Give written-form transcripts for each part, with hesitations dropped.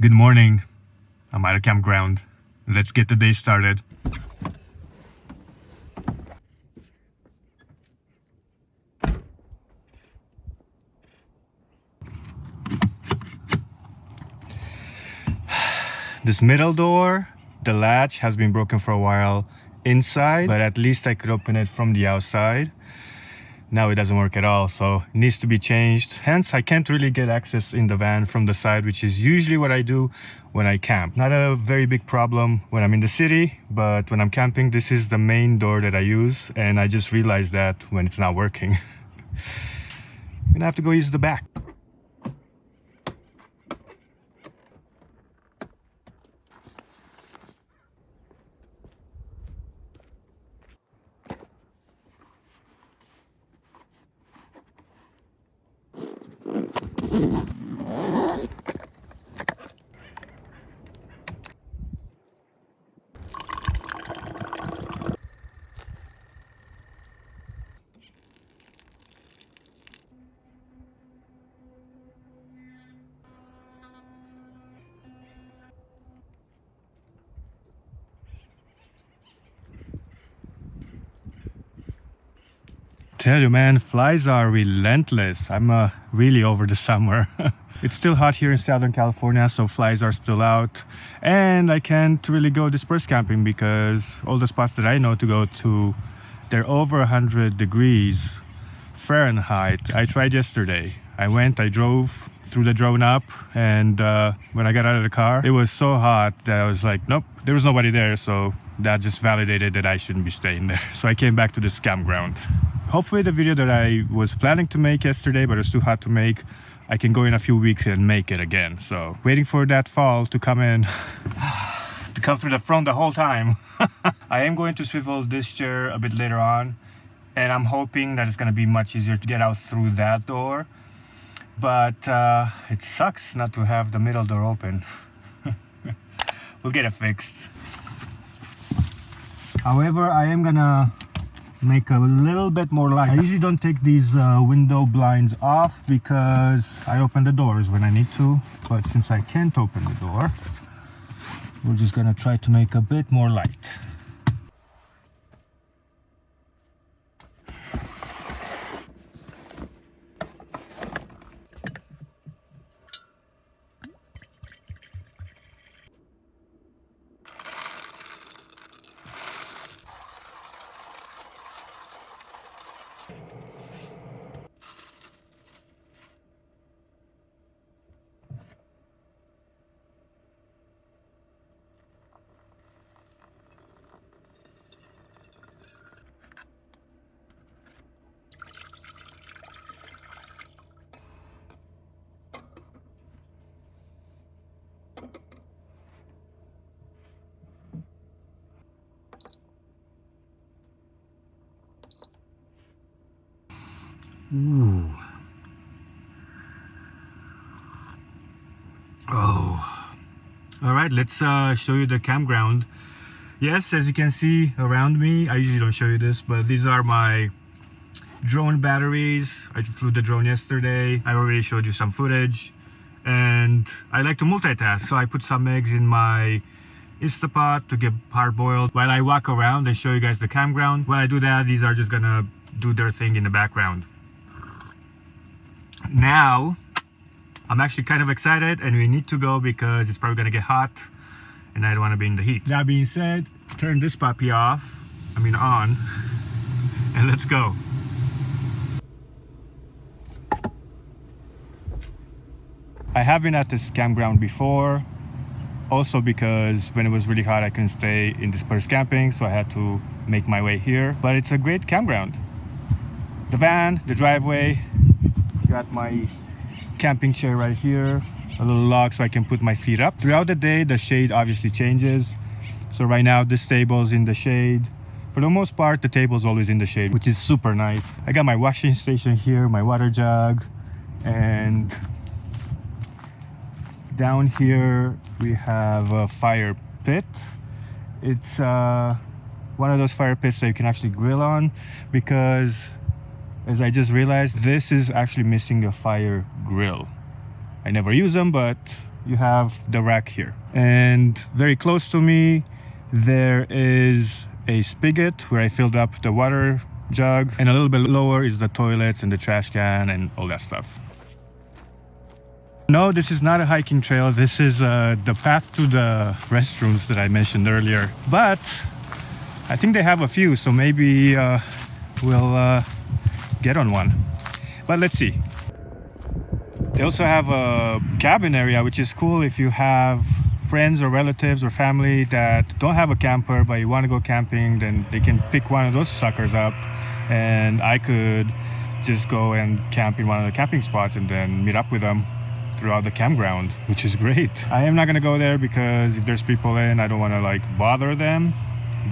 Good morning. I'm at a campground. Let's get the day started. This middle door, the latch has been broken for a while inside, but at least I could open it from the outside. Now it doesn't work at all, so it needs to be changed. Hence, I can't really get access in the van from the side, which is usually what I do when I camp. Not a very big problem when I'm in the city, but when I'm camping, this is the main door that I use, and I just realized that when it's not working. I'm gonna have to go use the back. Tell you, man, flies are relentless. I'm really over the summer. It's still hot here in Southern California, so flies are still out, and I can't really go disperse camping because all the spots that I know to go to, they're over 100 degrees Fahrenheit. I tried yesterday. I drove, threw the drone up, and when I got out of the car, it was so hot that I was like, nope, there was nobody there, so that just validated that I shouldn't be staying there. So I came back to this campground. Hopefully the video that I was planning to make yesterday, but it's too hot to make, I can go in a few weeks and make it again. So waiting for that fall to come in, to come through the front the whole time. I am going to swivel this chair a bit later on, and I'm hoping that it's going to be much easier to get out through that door. But it sucks not to have the middle door open. We'll get it fixed. However, I am gonna make a little bit more light. I usually don't take these window blinds off because I open the doors when I need to, but since I can't open the door, we're just gonna try to make a bit more light. Ooh. Oh. All right, let's show you the campground. Yes, as you can see around me, I usually don't show you this, but these are my drone batteries. I flew the drone yesterday. I already showed you some footage, and I like to multitask, so I put some eggs in my Instapot to get hard boiled while I walk around and show you guys the campground. While I do that, these are just gonna do their thing in the background. Now, I'm actually kind of excited and we need to go because it's probably gonna get hot and I don't want to be in the heat. That being said, turn this puppy on, and let's go. I have been at this campground before, also because when it was really hot I couldn't stay in dispersed camping, so I had to make my way here. But it's a great campground. The van, the driveway, got my camping chair right here, a little log so I can put my feet up. Throughout the day, the shade obviously changes. So right now, this table's in the shade. For the most part, the table's always in the shade, which is super nice. I got my washing station here, my water jug, and down here we have a fire pit. It's one of those fire pits that you can actually grill on, because as I just realized, this is actually missing a fire grill. I never use them, but you have the rack here. And very close to me, there is a spigot where I filled up the water jug, and a little bit lower is the toilets and the trash can and all that stuff. No, this is not a hiking trail. This is the path to the restrooms that I mentioned earlier. But I think they have a few, so maybe we'll get on one. But let's see. They also have a cabin area, which is cool if you have friends or relatives or family that don't have a camper, but you want to go camping, then they can pick one of those suckers up, and I could just go and camp in one of the camping spots and then meet up with them throughout the campground, which is great. I am not gonna go there because if there's people in, I don't want to like bother them,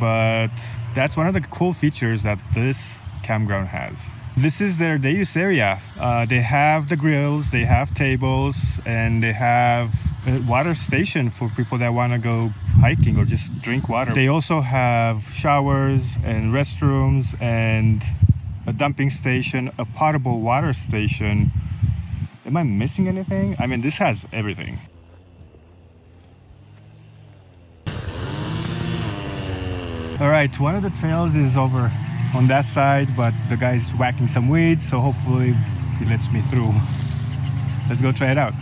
but that's one of the cool features that this campground has. This is their day use area. They have the grills, they have tables, and they have a water station for people that want to go hiking or just drink water. They also have showers and restrooms and a dumping station, a potable water station. Am I missing anything? I mean, this has everything. All right, one of the trails is over on that side, but the guy's whacking some weeds, so hopefully he lets me through. Let's go try it out.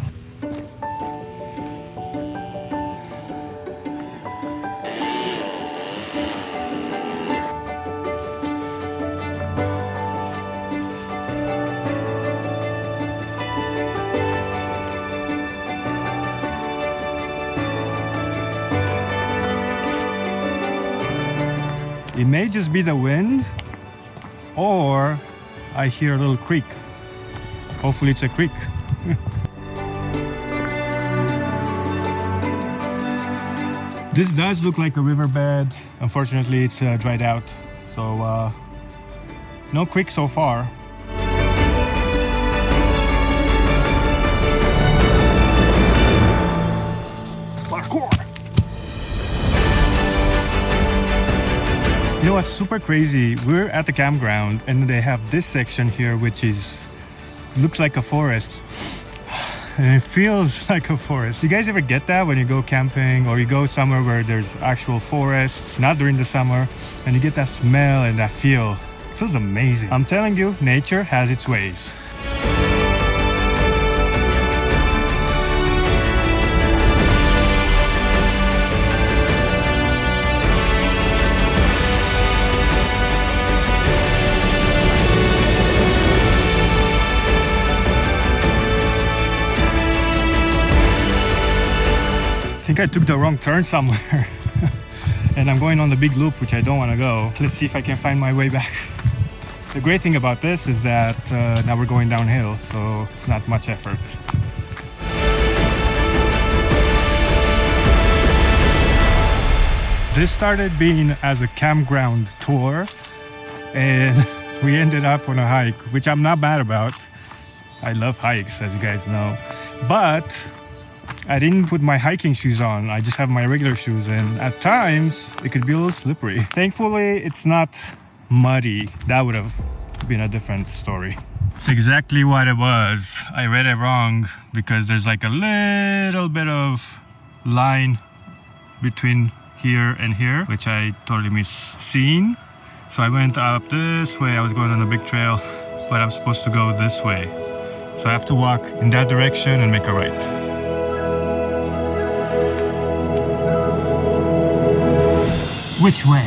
It may just be the wind, or I hear a little creek. Hopefully it's a creek. This does look like a riverbed. Unfortunately, it's dried out, so no creek so far. Parkour! You know what's super crazy? We're at the campground and they have this section here which looks like a forest. And it feels like a forest. You guys ever get that when you go camping or you go somewhere where there's actual forests, not during the summer, and you get that smell and that feel? It feels amazing. I'm telling you, nature has its ways. I think I took the wrong turn somewhere and I'm going on the big loop, which I don't want to go. Let's see if I can find my way back. The great thing about this is that now we're going downhill, so it's not much effort. This started being as a campground tour and we ended up on a hike, which I'm not mad about. I love hikes, as you guys know, but I didn't put my hiking shoes on. I just have my regular shoes, and at times it could be a little slippery. Thankfully, it's not muddy. That would have been a different story. It's exactly what it was. I read it wrong because there's like a little bit of line between here and here, which I totally missed seeing. So I went up this way. I was going on a big trail, but I'm supposed to go this way. So I have to walk in that direction and make a right. Which way?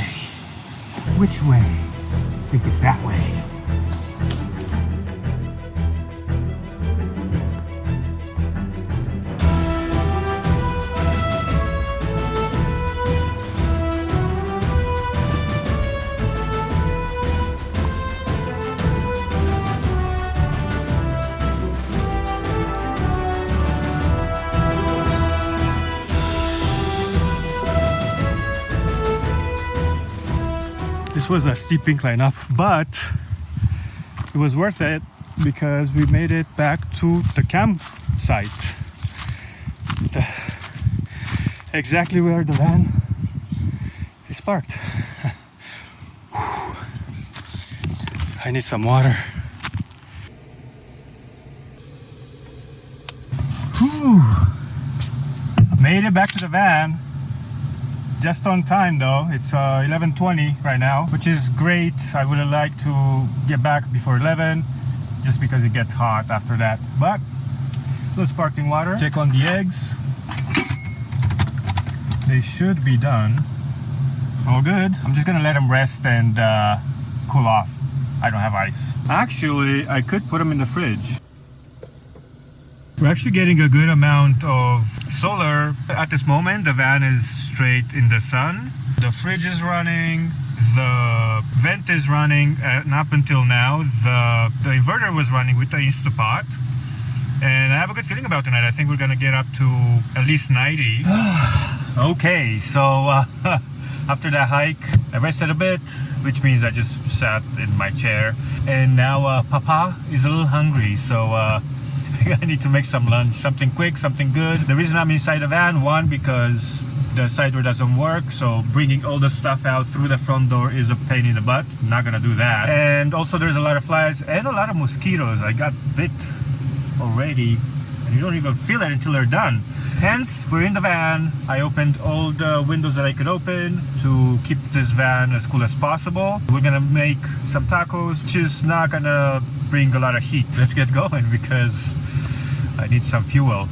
Which way? I think it's that way. This was a steep incline up, but it was worth it because we made it back to the campsite. Exactly where the van is parked. I need some water. Whew. Made it back to the van. Just on time though. It's 11:20 right now, which is great. I would have liked to get back before 11 just because it gets hot after that. But little sparkling water. Check on the eggs. They should be done. All good. I'm just gonna let them rest and cool off. I don't have ice. Actually, I could put them in the fridge. We're actually getting a good amount of solar. At this moment, the van is straight in the sun. The fridge is running. The vent is running. And up until now, the inverter was running with the Instapot. And I have a good feeling about tonight. I think we're gonna get up to at least 90. Okay, so after that hike, I rested a bit, which means I just sat in my chair. And now Papa is a little hungry, so I need to make some lunch, something quick, something good. The reason I'm inside the van, one, because the side door doesn't work, so bringing all the stuff out through the front door is a pain in the butt. I'm not gonna do that. And also there's a lot of flies and a lot of mosquitoes. I got bit already, and you don't even feel it until they're done. Hence, we're in the van. I opened all the windows that I could open to keep this van as cool as possible. We're gonna make some tacos, which is not gonna bring a lot of heat. Let's get going because I need some fuel.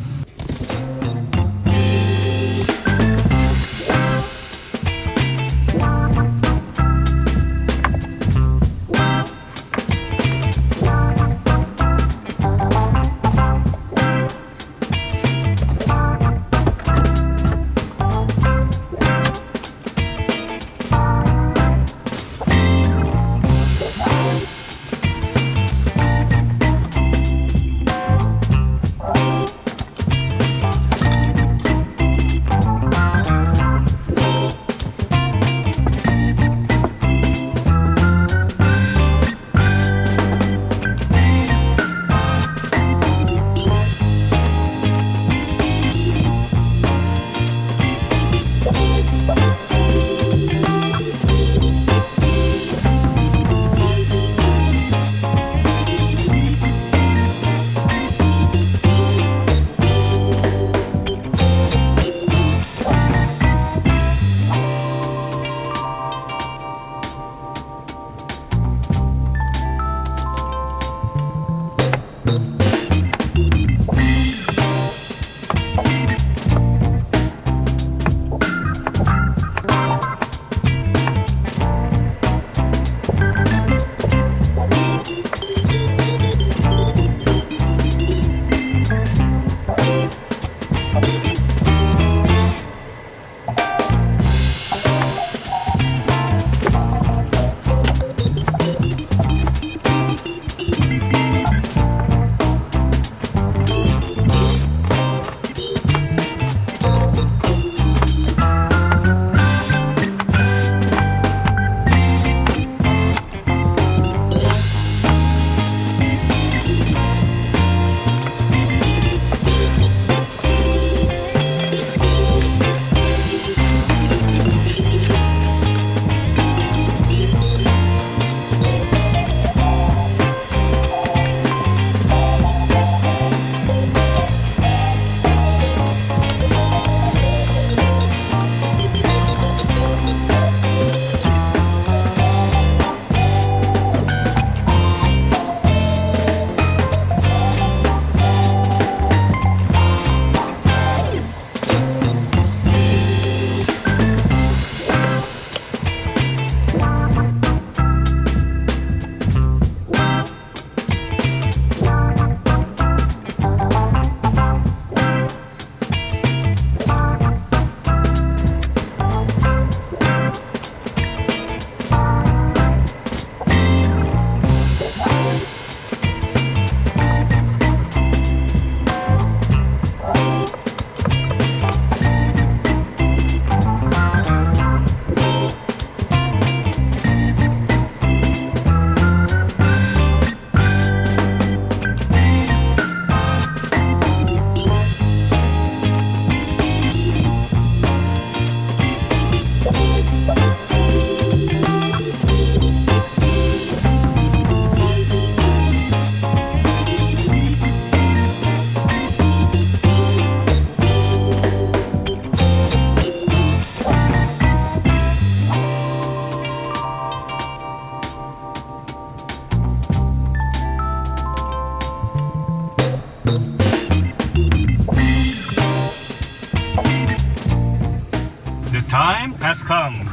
time has come.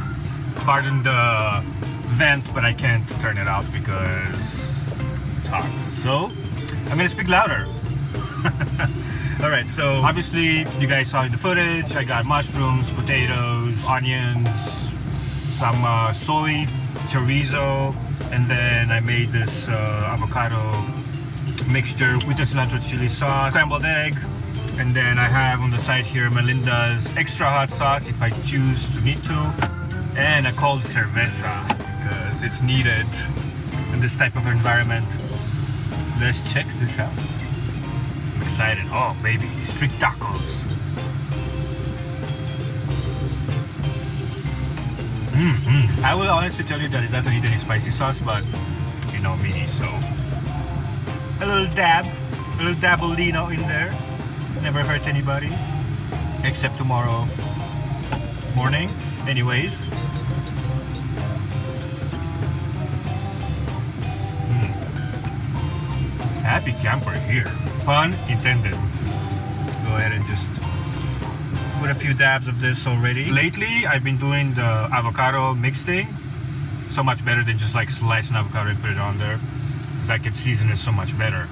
Pardon the vent, but I can't turn it off because it's hot. So I'm gonna speak louder. Alright, so obviously you guys saw in the footage, I got mushrooms, potatoes, onions, some soy, chorizo, and then I made this avocado mixture with the cilantro chili sauce, scrambled egg, and then I have on the side here Melinda's extra hot sauce if I choose to need to, and a cold cerveza because it's needed in this type of environment. Let's check this out. I'm excited. Oh baby, street tacos. I will honestly tell you that it doesn't need any spicy sauce, but you know me, so a little dabolino in there. Never hurt anybody, except tomorrow morning. Anyways, happy camper here. Pun intended. Go ahead and just put a few dabs of this already. Lately, I've been doing the avocado mix thing. So much better than just like slice an avocado and put it on there. Because I can season it so much better.